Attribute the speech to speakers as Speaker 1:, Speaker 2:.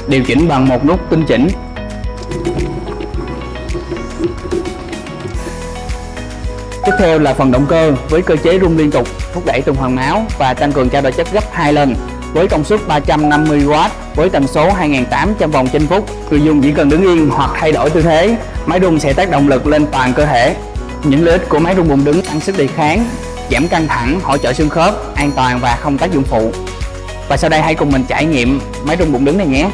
Speaker 1: điều chỉnh bằng một nút tinh chỉnh. Tiếp theo là phần động cơ với cơ chế rung liên tục, thúc đẩy tuần hoàn máu và tăng cường trao đổi chất gấp 2 lần. Với công suất 350W với tần số 2.800 vòng trên phút, người dùng chỉ cần đứng yên hoặc thay đổi tư thế, máy rung sẽ tác động lực lên toàn cơ thể. Những lợi ích của máy rung bụng đứng: tăng sức đề kháng, giảm căng thẳng, hỗ trợ xương khớp, an toàn và không tác dụng phụ. Và sau đây hãy cùng mình trải nghiệm máy rung bụng đứng này nhé.